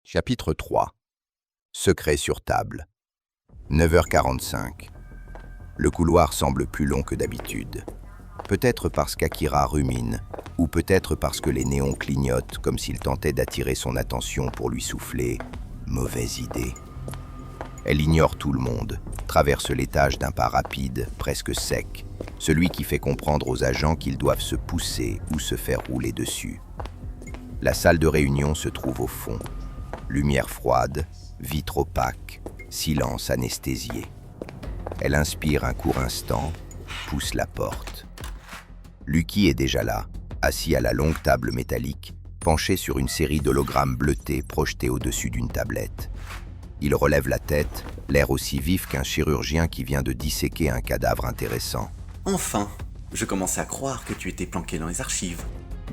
Chapitre 3. Secret sur table. 9h45. Le couloir semble plus long que d'habitude. Peut-être parce qu'Akira rumine, ou peut-être parce que les néons clignotent comme s'ils tentaient d'attirer son attention pour lui souffler « mauvaise idée ». Elle ignore tout le monde, traverse l'étage d'un pas rapide, presque sec, celui qui fait comprendre aux agents qu'ils doivent se pousser ou se faire rouler dessus. La salle de réunion se trouve au fond. Lumière froide, vitre opaque, silence anesthésié. Elle inspire un court instant, pousse la porte. Lucky est déjà là, assis à la longue table métallique, penché sur une série d'hologrammes bleutés projetés au-dessus d'une tablette. Il relève la tête, l'air aussi vif qu'un chirurgien qui vient de disséquer un cadavre intéressant. « Enfin, je commençais à croire que tu étais planqué dans les archives. »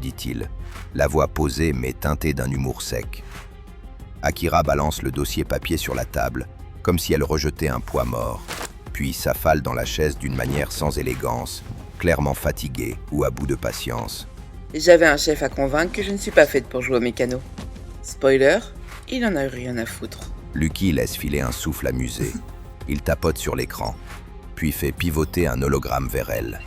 dit-il, la voix posée mais teintée d'un humour sec. Akira balance le dossier papier sur la table, comme si elle rejetait un poids mort, puis s'affale dans la chaise d'une manière sans élégance, clairement fatiguée ou à bout de patience. J'avais un chef à convaincre que je ne suis pas faite pour jouer au mécano. Spoiler, il en a eu rien à foutre. Lucky laisse filer un souffle amusé. Il tapote sur l'écran, puis fait pivoter un hologramme vers elle.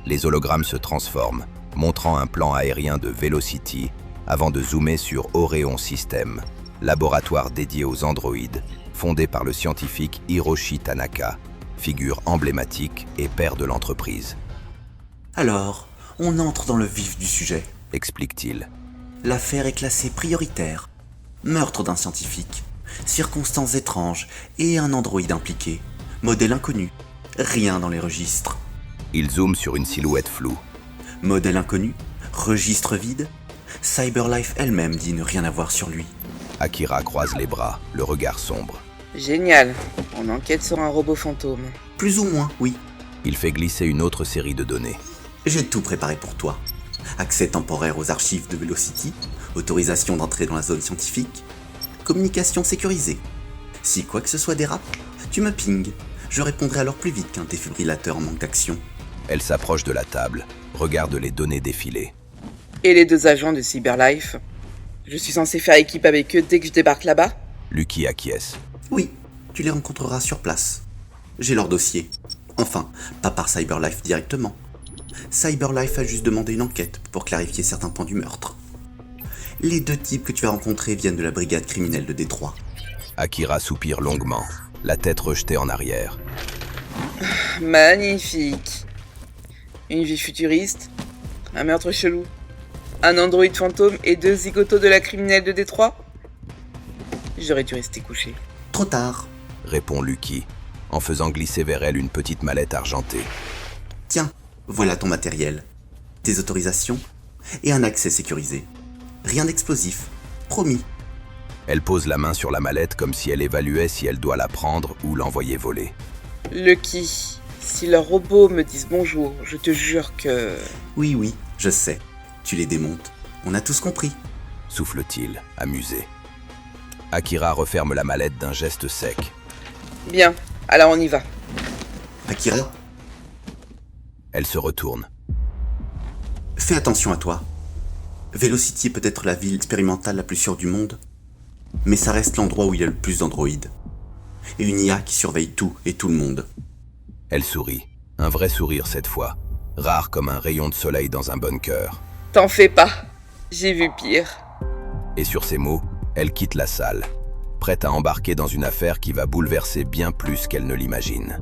Les hologrammes se transforment, montrant un plan aérien de Velocity, avant de zoomer sur Orion System, laboratoire dédié aux androïdes, fondé par le scientifique Hiroshi Tanaka, figure emblématique et père de l'entreprise. « Alors, on entre dans le vif du sujet, » explique-t-il. L'affaire est classée prioritaire. Meurtre d'un scientifique, circonstances étranges et un androïde impliqué. Modèle inconnu, rien dans les registres. Il zoome sur une silhouette floue. Modèle inconnu, registre vide. Cyberlife elle-même dit ne rien avoir sur lui. Akira croise les bras, le regard sombre. Génial, on enquête sur un robot fantôme. Plus ou moins, oui. Il fait glisser une autre série de données. J'ai tout préparé pour toi. Accès temporaire aux archives de Velocity, autorisation d'entrer dans la zone scientifique, communication sécurisée. Si quoi que ce soit dérape, tu me pinges. Je répondrai alors plus vite qu'un défibrillateur en manque d'action. Elle s'approche de la table, regarde les données défiler. Et les deux agents de Cyberlife? Je suis censé faire équipe avec eux dès que je débarque là-bas? Lucky acquiesce. Oui, tu les rencontreras sur place. J'ai leur dossier. Enfin, pas par Cyberlife directement. Cyberlife a juste demandé une enquête pour clarifier certains points du meurtre. Les deux types que tu as rencontrés viennent de la brigade criminelle de Détroit. Akira soupire longuement, la tête rejetée en arrière. Magnifique. Une vie futuriste, un meurtre chelou, un androïde fantôme et deux zigotos de la criminelle de Détroit? J'aurais dû rester couché. Trop tard, Répond Lucky, en faisant glisser vers elle une petite mallette argentée. Tiens, voilà ton matériel, tes autorisations et un accès sécurisé. Rien d'explosif, promis. Elle pose la main sur la mallette comme si elle évaluait si elle doit la prendre ou l'envoyer voler. Lucky, si leurs robots me disent bonjour, je te jure que... Oui, je sais. Tu les démontes. On a tous compris. Souffle-t-il, amusé. Akira referme la mallette d'un geste sec. Bien, alors on y va. Akira, Elle se retourne. fais attention à toi. Velocity est peut-être la ville expérimentale la plus sûre du monde, mais ça reste l'endroit où il y a le plus d'androïdes. Et une IA qui surveille tout et tout le monde. Elle sourit, un vrai sourire cette fois, rare comme un rayon de soleil dans un bunker. T'en fais pas, j'ai vu pire. Et sur ces mots, elle quitte la salle, prête à embarquer dans une affaire qui va bouleverser bien plus qu'elle ne l'imagine.